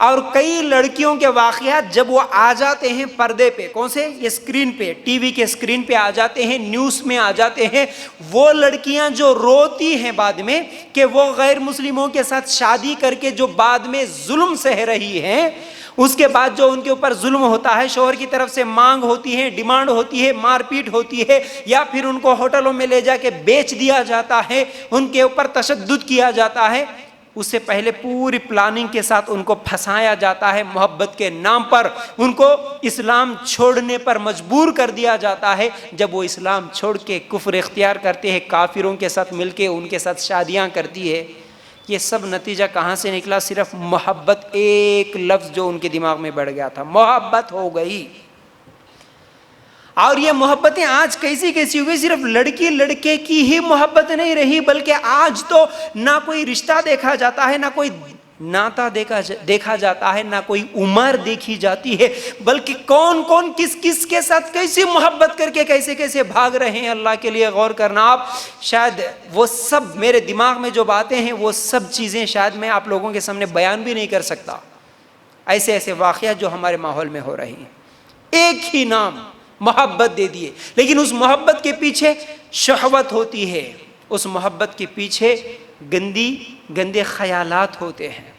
اور کئی لڑکیوں کے واقعات جب وہ آ جاتے ہیں پردے پہ، کون سے؟ یہ اسکرین پہ، ٹی وی کے اسکرین پہ آ جاتے ہیں، نیوز میں آ جاتے ہیں، وہ لڑکیاں جو روتی ہیں بعد میں کہ وہ غیر مسلموں کے ساتھ شادی کر کے جو بعد میں ظلم سہ رہی ہیں، اس کے بعد جو ان کے اوپر ظلم ہوتا ہے، شوہر کی طرف سے مانگ ہوتی ہے، ڈیمانڈ ہوتی ہے، مار پیٹ ہوتی ہے، یا پھر ان کو ہوٹلوں میں لے جا کے بیچ دیا جاتا ہے، ان کے اوپر تشدد کیا جاتا ہے، اس سے پہلے پوری پلاننگ کے ساتھ ان کو پھنسایا جاتا ہے، محبت کے نام پر ان کو اسلام چھوڑنے پر مجبور کر دیا جاتا ہے۔ جب وہ اسلام چھوڑ کے کفر اختیار کرتے ہیں، کافروں کے ساتھ مل کے ان کے ساتھ شادیاں کرتی ہے، یہ سب نتیجہ کہاں سے نکلا؟ صرف محبت، ایک لفظ جو ان کے دماغ میں بڑھ گیا تھا، محبت ہو گئی۔ اور یہ محبتیں آج کیسی کیسی ہوئی؟ صرف لڑکی لڑکے کی ہی محبت نہیں رہی، بلکہ آج تو نہ کوئی رشتہ دیکھا جاتا ہے، نہ کوئی ناتا دیکھا جاتا ہے، نہ کوئی عمر دیکھی جاتی ہے، بلکہ کون کون کس کس کے ساتھ کیسی محبت کر کے کیسے کیسے بھاگ رہے ہیں۔ اللہ کے لیے غور کرنا آپ، شاید وہ سب میرے دماغ میں جو باتیں ہیں وہ سب چیزیں شاید میں آپ لوگوں کے سامنے بیان بھی نہیں کر سکتا، ایسے ایسے واقعات جو ہمارے ماحول میں ہو رہی ہیں۔ ایک ہی نام محبت دے دیے، لیکن اس محبت کے پیچھے شہوت ہوتی ہے، اس محبت کے پیچھے گندے خیالات ہوتے ہیں۔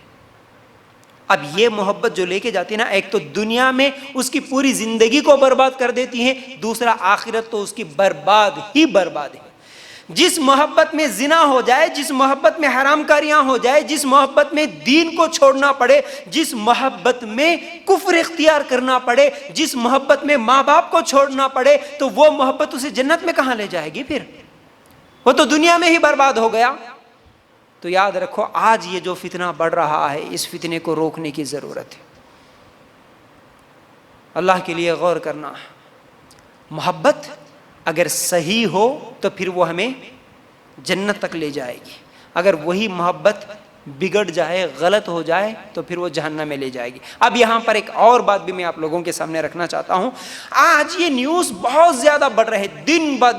اب یہ محبت جو لے کے جاتی ہے نا، ایک تو دنیا میں اس کی پوری زندگی کو برباد کر دیتی ہے، دوسرا آخرت تو اس کی برباد ہی برباد ہے۔ جس محبت میں زنا ہو جائے، جس محبت میں حرام کاریاں ہو جائے، جس محبت میں دین کو چھوڑنا پڑے، جس محبت میں کفر اختیار کرنا پڑے، جس محبت میں ماں باپ کو چھوڑنا پڑے، تو وہ محبت اسے جنت میں کہاں لے جائے گی؟ پھر وہ تو دنیا میں ہی برباد ہو گیا۔ تو یاد رکھو، آج یہ جو فتنہ بڑھ رہا ہے، اس فتنے کو روکنے کی ضرورت ہے۔ اللہ کے لیے غور کرنا، محبت اگر صحیح ہو تو پھر وہ ہمیں جنت تک لے جائے گی، اگر وہی محبت بگڑ جائے، غلط ہو جائے، تو پھر وہ جہنم میں لے جائے گی۔ اب یہاں پر ایک اور بات بھی میں آپ لوگوں کے سامنے رکھنا چاہتا ہوں۔ آج یہ نیوز بہت زیادہ بڑھ رہے، دن بہ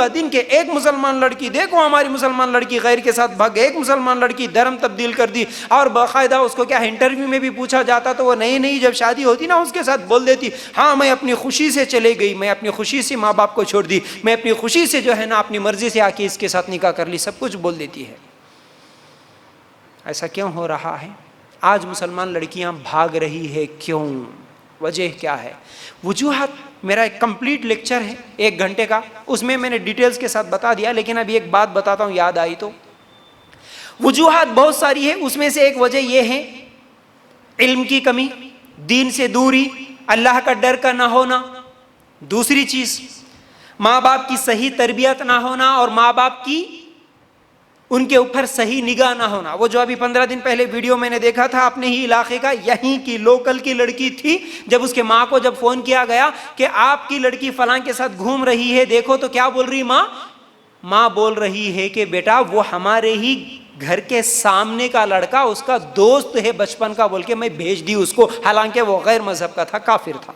دن کہ ایک مسلمان لڑکی، دیکھو ہماری مسلمان لڑکی غیر کے ساتھ بھاگ گئی، ایک مسلمان لڑکی دھرم تبدیل کر دی، اور باقاعدہ اس کو کیا انٹرویو میں بھی پوچھا جاتا تو وہ نئی جب شادی ہوتی نا، اس کے ساتھ بول دیتی، ہاں میں اپنی خوشی سے چلے گئی، میں اپنی خوشی سے ماں باپ کو چھوڑ دی، میں اپنی خوشی سے جو ہے نا اپنی مرضی سے آ کے اس کے ساتھ نکاح کر لی، سب کچھ بول دیتی ہے۔ ایسا کیوں ہو رہا ہے؟ آج مسلمان لڑکیاں بھاگ رہی ہے، کیوں؟ وجہ کیا ہے؟ وجوہات، میرا ایک کمپلیٹ لیکچر ہے 1 گھنٹے کا، اس میں نے ڈیٹیلز کے ساتھ بتا دیا، لیکن ابھی ایک بات بتاتا ہوں، یاد آئی تو۔ وجوہات بہت ساری ہے، اس میں سے ایک وجہ یہ ہے علم کی کمی، دین سے دوری، اللہ کا ڈر کا نہ ہونا۔ دوسری چیز، ماں باپ کی صحیح تربیت نہ ہونا، اور ماں باپ کی ان کے اوپر صحیح نگاہ نہ ہونا۔ وہ جو ابھی 15 دن پہلے ویڈیو میں نے دیکھا تھا، اپنے ہی علاقے کا، یہیں کی لوکل کی لڑکی تھی، جب اس کے ماں کو جب فون کیا گیا کہ آپ کی لڑکی فلاں کے ساتھ گھوم رہی ہے، دیکھو، تو کیا بول رہی ماں بول رہی ہے کہ بیٹا وہ ہمارے ہی گھر کے سامنے کا لڑکا، اس کا دوست ہے بچپن کا، بول کے میں بھیج دی اس کو، حالانکہ وہ غیر مذہب کا تھا، کافر تھا۔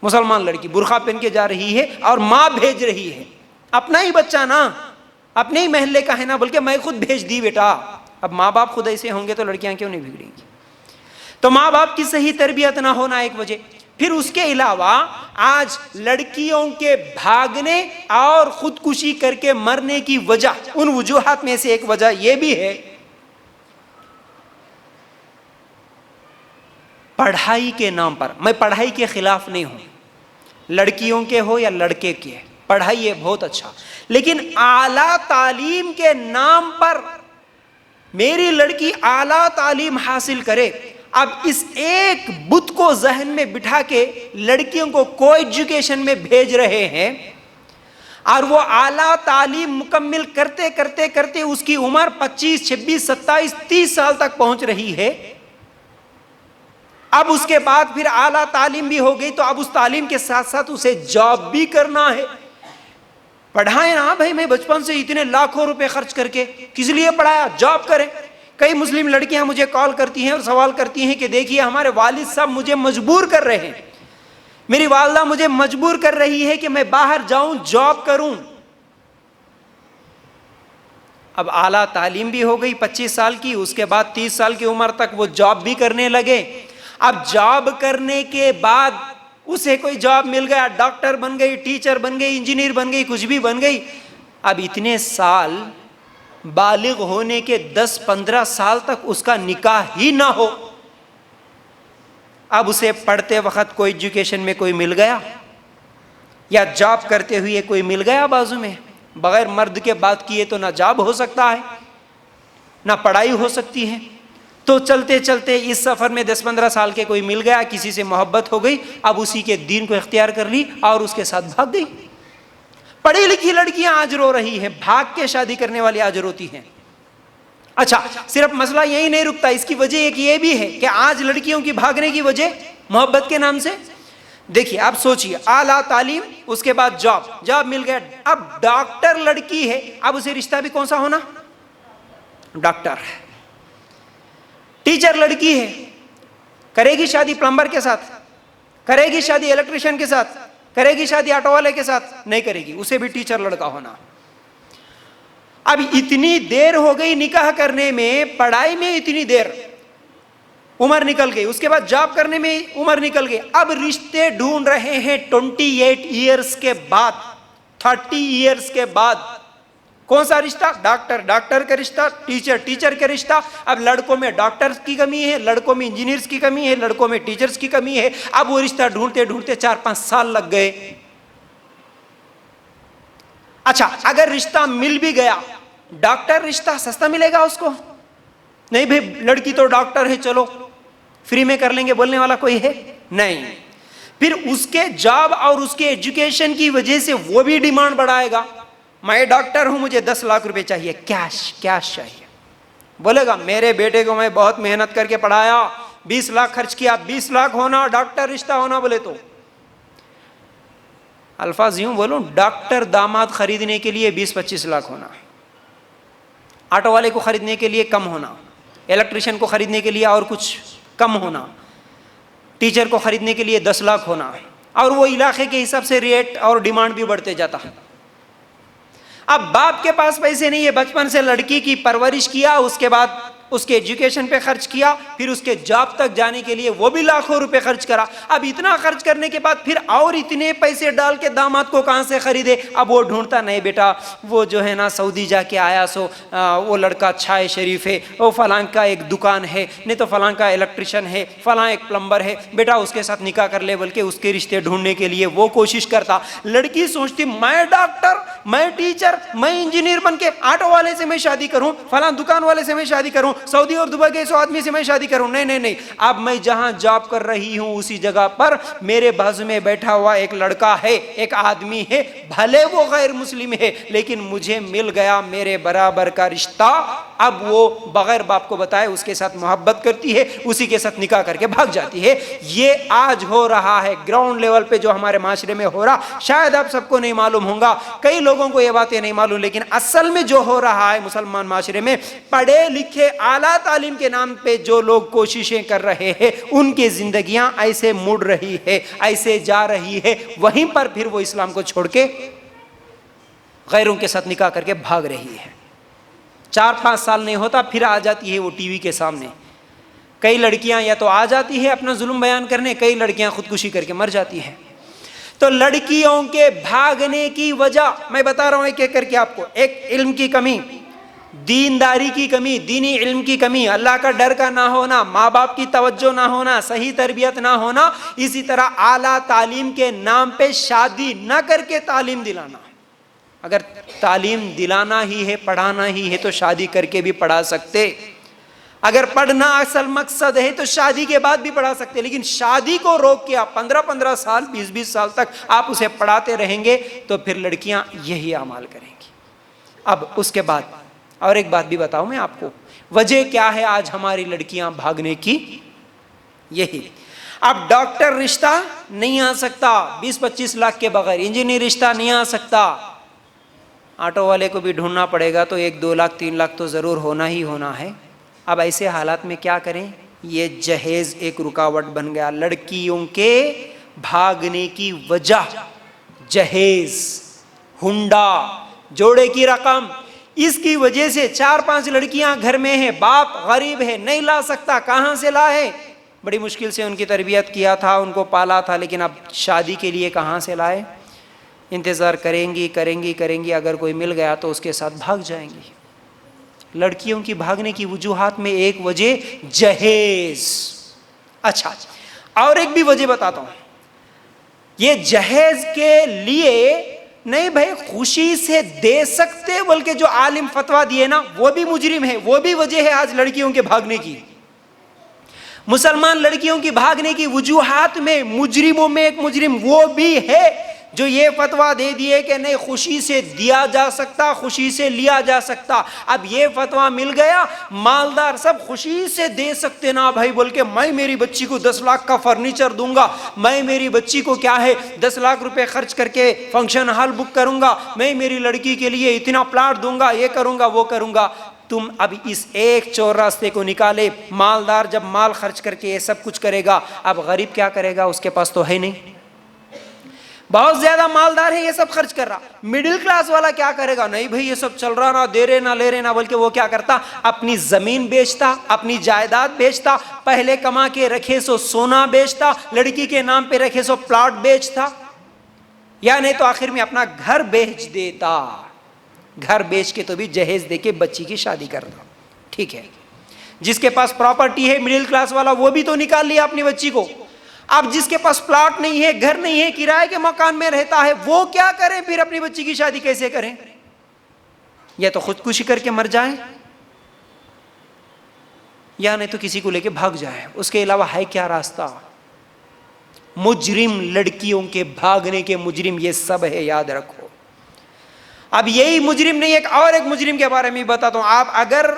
مسلمان لڑکی برقع پہن کے جا رہی ہے اور ماں بھیج رہی ہے، اپنا ہی بچہ نا، اپنے ہی محلے کا ہے نا، بلکہ میں خود بھیج دی بیٹا۔ اب ماں باپ خود ایسے ہوں گے تو لڑکیاں کیوں نہیں بگڑیں گی؟ تو ماں باپ کی صحیح تربیت نہ ہونا ایک وجہ۔ پھر اس کے علاوہ آج لڑکیوں کے بھاگنے اور خودکشی کر کے مرنے کی وجہ، ان وجوہات میں سے ایک وجہ یہ بھی ہے پڑھائی کے نام پر۔ میں پڑھائی کے خلاف نہیں ہوں، لڑکیوں کے ہو یا لڑکے کے، پڑھائی ہے بہت اچھا، لیکن اعلیٰ تعلیم کے نام پر میری لڑکی اعلیٰ تعلیم حاصل کرے، اب اس ایک بت کو ذہن میں بٹھا کے لڑکیوں کو کو ایجوکیشن میں بھیج رہے ہیں، اور وہ اعلیٰ تعلیم مکمل کرتے کرتے کرتے اس کی عمر 25 26 27 30 سال تک پہنچ رہی ہے۔ اب اس کے بعد پھر اعلیٰ تعلیم بھی ہو گئی، تو اب اس تعلیم کے ساتھ ساتھ اسے جاب بھی کرنا ہے۔ پڑھائیں نا بھائی، میں بچپن سے اتنے لاکھوں روپے خرچ کر کے کس لیے پڑھایا؟ جاب کریں۔ کئی مسلم لڑکیاں مجھے کال کرتی ہیں اور سوال کرتی ہیں کہ دیکھیے ہمارے والد صاحب مجھے مجبور کر رہے ہیں، میری والدہ مجھے مجبور کر رہی ہے کہ میں باہر جاؤں، جاب کروں۔ اب اعلیٰ تعلیم بھی ہو گئی 25 سال کی، اس کے بعد 30 سال کی عمر تک وہ جاب بھی کرنے لگے. اب جاب کرنے کے بعد اسے کوئی جاب مل گیا، ڈاکٹر بن گئی، ٹیچر بن گئی، انجینئر بن گئی، کچھ بھی بن گئی. اب اتنے سال بالغ ہونے کے 10-15 سال تک اس کا نکاح ہی نہ ہو. اب اسے پڑھتے وقت کوئی ایجوکیشن میں کوئی مل گیا یا جاب کرتے ہوئے کوئی مل گیا بازو میں، بغیر مرد کے بات کیے تو نہ جاب ہو سکتا ہے نہ پڑھائی ہو سکتی ہے. تو چلتے چلتے اس سفر میں 10-15 سال کے کوئی مل گیا، کسی سے محبت ہو گئی، اب اسی کے دین کو اختیار کر لی اور اس کے ساتھ بھاگ گئی. پڑھی لکھی لڑکیاں آج رو رہی ہیں، بھاگ کے شادی کرنے والی آج روتی ہیں. اچھا، صرف مسئلہ یہی نہیں رکتا، اس کی وجہ ایک یہ بھی ہے کہ آج لڑکیوں کی بھاگنے کی وجہ محبت کے نام سے. دیکھیے آپ سوچئے، اعلیٰ تعلیم، اس کے بعد جاب مل گیا. اب ڈاکٹر لڑکی ہے، اب اسے رشتہ بھی کون سا ہونا؟ ڈاکٹر. ٹیچر لڑکی ہے، کرے گی شادی پلمبر کے ساتھ؟ کرے گی شادی الیکٹریشین کے ساتھ؟ کرے گی شادی آٹو والے کے ساتھ؟ نہیں کرے گی، اسے بھی ٹیچر لڑکا ہونا. اب اتنی دیر ہو گئی نکاح کرنے میں، پڑھائی میں اتنی دیر، عمر نکل گئی، اس کے بعد جاب کرنے میں عمر نکل گئی. اب رشتے ڈھونڈ رہے ہیں 28 ایئرز کے بعد، 30 ایئرز کے بعد. کون سا رشتہ؟ ڈاکٹر کا رشتہ، ٹیچر کا رشتہ. اب لڑکوں میں ڈاکٹرز کی کمی ہے، لڑکوں میں انجینئرز کی کمی ہے، لڑکوں میں ٹیچرز کی کمی ہے. اب وہ رشتہ ڈھونڈتے ڈھونڈتے 4-5 سال لگ گئے. اچھا، اگر رشتہ مل بھی گیا، ڈاکٹر رشتہ سستا ملے گا اس کو؟ نہیں بھائی، لڑکی تو ڈاکٹر ہے، چلو فری میں کر لیں گے، بولنے والا کوئی ہے نہیں. پھر اس کے جاب اور اس کے ایجوکیشن کی وجہ سے وہ بھی ڈیمانڈ بڑھائے گا. میں ڈاکٹر ہوں، مجھے 10 لاکھ روپے چاہیے، کیش چاہیے. بولے گا میرے بیٹے کو میں بہت محنت کر کے پڑھایا، 20 لاکھ خرچ کیا، 20 لاکھ ہونا ڈاکٹر رشتہ ہونا. بولے تو الفاظ یوں بولوں، ڈاکٹر داماد خریدنے کے لیے 20-25 لاکھ ہونا، آٹو والے کو خریدنے کے لیے کم ہونا، الیکٹریشین کو خریدنے کے لیے اور کچھ کم ہونا، ٹیچر کو خریدنے کے لیے 10 لاکھ ہونا. اور وہ علاقے کے حساب سے ریٹ اور ڈیمانڈ بھی بڑھتے جاتا ہے. اب باپ کے پاس پیسے نہیں ہے، بچپن سے لڑکی کی پرورش کیا، اس کے بعد اس کے ایجوکیشن پہ خرچ کیا، پھر اس کے جاب تک جانے کے لیے وہ بھی لاکھوں روپے خرچ کرا. اب اتنا خرچ کرنے کے بعد پھر اور اتنے پیسے ڈال کے داماد کو کہاں سے خریدے؟ اب وہ ڈھونڈتا، نہیں بیٹا وہ جو ہے نا سعودی جا کے آیا سو وہ لڑکا اچھا ہے، شریف ہے، وہ فلاں کا ایک دکان ہے، نہیں تو فلاں کا الیکٹریشین ہے، فلاں ایک پلمبر ہے، بیٹا اس کے ساتھ نکاح کر لے. بلکہ اس کے رشتے ڈھونڈنے کے لیے وہ کوشش کرتا. لڑکی سوچتی میں ڈاکٹر، میں ٹیچر، میں انجینئر بن کے آٹو والے سے میں شادی کروں، فلاں دکان والے سے میں شادی کروں، سعودی اور دبئی کے 100 آدمی سے میں شادی کروں. نہیں، اب میں جہاں جاب کر رہی ہوں اسی جگہ پر میرے بازو میں بیٹھا ہوا ایک لڑکا ہے، ایک آدمی ہے، بھلے وہ غیر مسلم ہے لیکن مجھے مل گیا میرے برابر کا رشتہ. اب وہ بغیر باپ کو بتائے اس کے ساتھ محبت کرتی ہے، اسی کے ساتھ نکاح کر کے بھاگ جاتی ہے. یہ آج ہو رہا ہے گراؤنڈ لیول پہ، جو ہمارے معاشرے میں ہو رہا. شاید آپ سب کو نہیں معلوم ہوگا، کئی لوگوں کو یہ باتیں نہیں معلوم، لیکن اصل میں جو ہو رہا ہے مسلمان معاشرے میں، پڑھے لکھے اعلیٰ تعلیم کے نام پہ جو لوگ کوششیں کر رہے ہیں، ان کی زندگیاں ایسے مڑ رہی ہے، ایسے جا رہی ہے، وہیں پر پھر وہ اسلام کو چھوڑ کے غیروں کے ساتھ نکاح کر کے بھاگ رہی ہے. 4-5 سال نہیں ہوتا پھر آ جاتی ہے وہ ٹی وی کے سامنے. کئی لڑکیاں یا تو آ جاتی ہے اپنا ظلم بیان کرنے، کئی لڑکیاں خودکشی کر کے مر جاتی ہیں. تو لڑکیوں کے بھاگنے کی وجہ میں بتا رہا ہوں ایک ایک کر کے آپ کو. ایک علم کی کمی، دینداری کی کمی، دینی علم کی کمی، اللہ کا ڈر کا نہ ہونا، ماں باپ کی توجہ نہ ہونا، صحیح تربیت نہ ہونا، اسی طرح اعلیٰ تعلیم کے نام پہ شادی نہ کر کے تعلیم دلانا. اگر تعلیم دلانا ہی ہے، پڑھانا ہی ہے تو شادی کر کے بھی پڑھا سکتے. اگر پڑھنا اصل مقصد ہے تو شادی کے بعد بھی پڑھا سکتے. لیکن شادی کو روک کے آپ 15-15 سال، 20-20 سال تک آپ اسے پڑھاتے رہیں گے تو پھر لڑکیاں یہی اعمال کریں گی. اب اس کے بعد اور ایک بات بھی بتاؤں میں آپ کو، وجہ کیا ہے آج ہماری لڑکیاں بھاگنے کی؟ یہی. اب ڈاکٹر رشتہ نہیں آ سکتا 20-25 لاکھ کے بغیر، انجینئر رشتہ نہیں آ سکتا، آٹو والے کو بھی ڈھونڈنا پڑے گا تو 1-2 لاکھ 3 لاکھ تو ضرور ہونا ہی ہونا ہے. اب ایسے حالات میں کیا کریں؟ یہ جہیز ایک رکاوٹ بن گیا. لڑکیوں کے بھاگنے کی وجہ جہیز، ہنڈا، جوڑے کی رقم، اس کی وجہ سے 4-5 لڑکیاں گھر میں ہیں، باپ غریب ہے، نہیں لا سکتا، کہاں سے لائے؟ بڑی مشکل سے ان کی تربیت کیا تھا، ان کو پالا تھا، لیکن اب شادی کے لیے کہاں سے لائے؟ انتظار کریں گی، اگر کوئی مل گیا تو اس کے ساتھ بھاگ جائیں گی۔ لڑکیوں کی بھاگنے کی وجوہات میں ایک وجہ جہیز۔ اچھا، اور ایک بھی وجہ بتاتا ہوں۔ یہ جہیز کے لیے نہیں بھائی، خوشی سے دے سکتے، بلکہ جو عالم فتویٰ دیے نا وہ بھی مجرم ہے، وہ بھی وجہ ہے آج لڑکیوں کے بھاگنے کی۔ مسلمان لڑکیوں کی بھاگنے کی وجوہات میں مجرموں میں ایک مجرم وہ بھی ہے جو یہ فتویٰ دے دیے کہ نہیں، خوشی سے دیا جا سکتا، خوشی سے لیا جا سکتا۔ اب یہ فتویٰ مل گیا، مالدار سب خوشی سے دے سکتے نا بھائی، بلکہ میں میری بچی کو 10 لاکھ کا فرنیچر دوں گا، میں میری بچی کو کیا ہے 10 لاکھ روپے خرچ کر کے فنکشن ہال بک کروں گا، میں میری لڑکی کے لیے اتنا پلاٹ دوں گا، یہ کروں گا وہ کروں گا۔ تم اب اس ایک چور راستے کو نکالے، مالدار جب مال خرچ کر کے یہ سب کچھ کرے گا، اب غریب کیا کرے گا؟ اس کے پاس تو ہے نہیں، بہت زیادہ مالدار ہے یہ سب خرچ کر رہا، مڈل کلاس والا کیا کرے گا؟ نہیں بھائی یہ سب چل رہا نا، دے رہے نہ لے رہے نہ، بلکہ وہ کیا کرتا؟ اپنی زمین بیچتا، اپنی جائیداد بیچتا، پہلے کما کے رکھے سو سونا بیچتا، لڑکی کے نام پہ رکھے سو پلاٹ بیچتا، یا نہیں تو آخر میں اپنا گھر بیچ دیتا، گھر بیچ کے تو بھی جہیز دے کے بچی کی شادی کرتا۔ ٹھیک ہے، جس کے پاس پراپرٹی ہے مڈل کلاس والا وہ بھی تو نکال لیا اپنی بچی کو۔ اب جس کے پاس پلاٹ نہیں ہے، گھر نہیں ہے، کرائے کے مکان میں رہتا ہے، وہ کیا کریں پھر؟ اپنی بچی کی شادی کیسے کریں؟ یا تو خودکشی کر کے مر جائیں، یا نہیں تو کسی کو لے کے بھاگ جائیں، اس کے علاوہ ہے کیا راستہ؟ مجرم، لڑکیوں کے بھاگنے کے مجرم یہ سب ہے، یاد رکھو۔ اب یہی مجرم نہیں، ایک مجرم کے بارے میں بتاتا ہوں۔ آپ اگر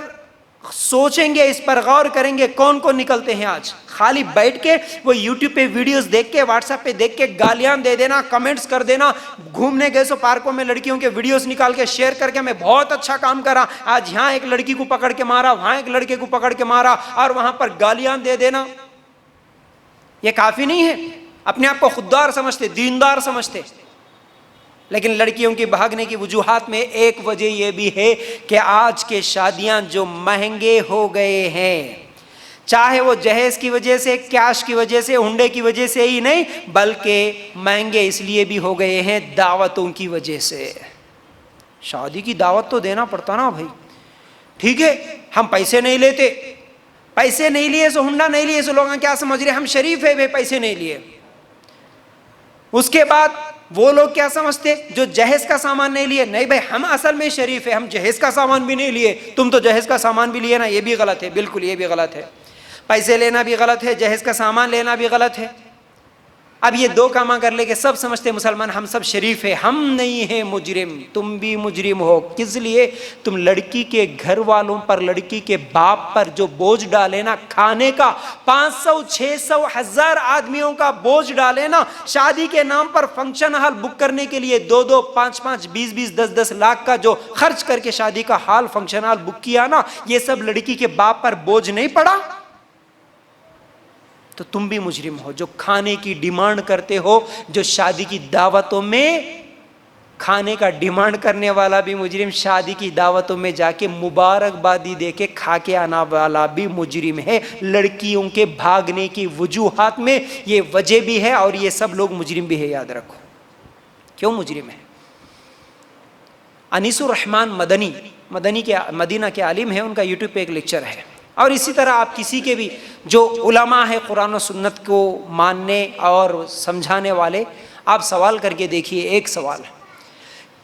سوچیں گے، اس پر غور کریں گے، کون کون نکلتے ہیں آج خالی بیٹھ کے وہ یوٹیوب پہ ویڈیوز دیکھ کے، واٹس ایپ پہ دیکھ کے گالیاں دے دینا، کمنٹس کر دینا، گھومنے گئے سو پارکوں میں لڑکیوں کے ویڈیوز نکال کے شیئر کر کے میں بہت اچھا کام کرا، آج یہاں ایک لڑکی کو پکڑ کے مارا، وہاں ایک لڑکے کو پکڑ کے مارا، اور وہاں پر گالیاں دے دینا، یہ کافی نہیں ہے؟ اپنے آپ کو خوددار سمجھتے، دیندار سمجھتے، لیکن لڑکیوں کی بھاگنے کی وجوہات میں ایک وجہ یہ بھی ہے کہ آج کے شادیاں جو مہنگے ہو گئے ہیں، چاہے وہ جہیز کی وجہ سے، کیش کی وجہ سے، ہنڈے کی وجہ سے ہی نہیں، بلکہ مہنگے اس لیے بھی ہو گئے ہیں دعوتوں کی وجہ سے۔ شادی کی دعوت تو دینا پڑتا نا بھائی، ٹھیک ہے ہم پیسے نہیں لیتے، پیسے نہیں لیے سو ہنڈا نہیں لیے سو لوگ کیا سمجھ رہے ہم شریف ہے بھائی، پیسے نہیں لیے۔ اس کے بعد وہ لوگ کیا سمجھتے جو جہیز کا سامان نہیں لیے، نہیں بھائی ہم اصل میں شریف ہے، ہم جہیز کا سامان بھی نہیں لیے، تم تو جہیز کا سامان بھی لیے نا، یہ بھی غلط ہے، بالکل یہ بھی غلط ہے، پیسے لینا بھی غلط ہے، جہیز کا سامان لینا بھی غلط ہے۔ اب یہ دو کام کر لے کے سب سمجھتے مسلمان ہم سب شریف ہیں، ہم نہیں ہیں مجرم، تم بھی مجرم ہو۔ کس لیے؟ تم لڑکی کے گھر والوں پر، لڑکی کے باپ پر جو بوجھ ڈالے نا، کھانے کا 500 600 1000 آدمیوں کا بوجھ ڈالے نا، شادی کے نام پر فنکشن ہال بک کرنے کے لیے 2 5 5 20 10 لاکھ کا جو خرچ کر کے شادی کا ہال فنکشن ہال بک کیا نا، یہ سب لڑکی کے باپ پر بوجھ نہیں پڑا؟ تو تم بھی مجرم ہو جو کھانے کی ڈیمانڈ کرتے ہو، جو شادی کی دعوتوں میں کھانے کا ڈیمانڈ کرنے والا بھی مجرم، شادی کی دعوتوں میں جا کے مبارکبادی دے کے کھا کے آنا والا بھی مجرم ہے۔ لڑکیوں کے بھاگنے کی وجوہات میں یہ وجہ بھی ہے، اور یہ سب لوگ مجرم بھی ہے، یاد رکھو۔ کیوں مجرم ہے؟ انیس الرحمن مدینہ کے عالم ہیں، ان کا یوٹیوب پہ ایک لیکچر ہے، اور اسی طرح آپ کسی کے بھی جو علماء ہیں قرآن و سنت کو ماننے اور سمجھانے والے، آپ سوال کر کے دیکھیے۔ ایک سوال،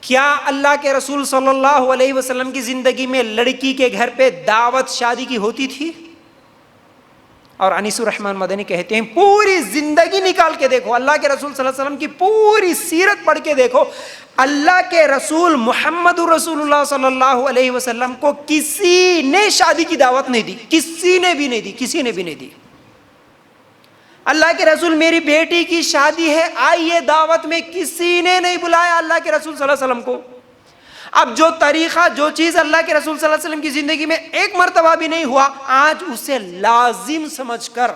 کیا اللہ کے رسول صلی اللہ علیہ وسلم کی زندگی میں لڑکی کے گھر پہ دعوت شادی کی ہوتی تھی؟ اور انیس الرحمن مدنی کہتے ہیں پوری زندگی نکال کے دیکھو، اللہ کے رسول صلی اللہ علیہ وسلم کی پوری سیرت پڑھ کے دیکھو، اللہ کے رسول محمد رسول اللہ صلی اللہ علیہ وسلم کو کسی نے شادی کی دعوت نہیں دی، کسی نے بھی نہیں دی۔ اللہ کے رسول میری بیٹی کی شادی ہے آئیے دعوت میں، کسی نے نہیں بلایا اللہ کے رسول صلی اللہ علیہ وسلم کو۔ اب جو طریقہ، جو چیز اللہ کے رسول صلی اللہ علیہ وسلم کی زندگی میں ایک مرتبہ بھی نہیں ہوا، آج اسے لازم سمجھ کر،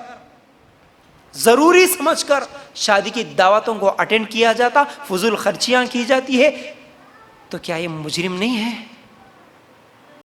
ضروری سمجھ کر شادی کی دعوتوں کو اٹینڈ کیا جاتا، فضول خرچیاں کی جاتی ہے، تو کیا یہ مجرم نہیں ہے؟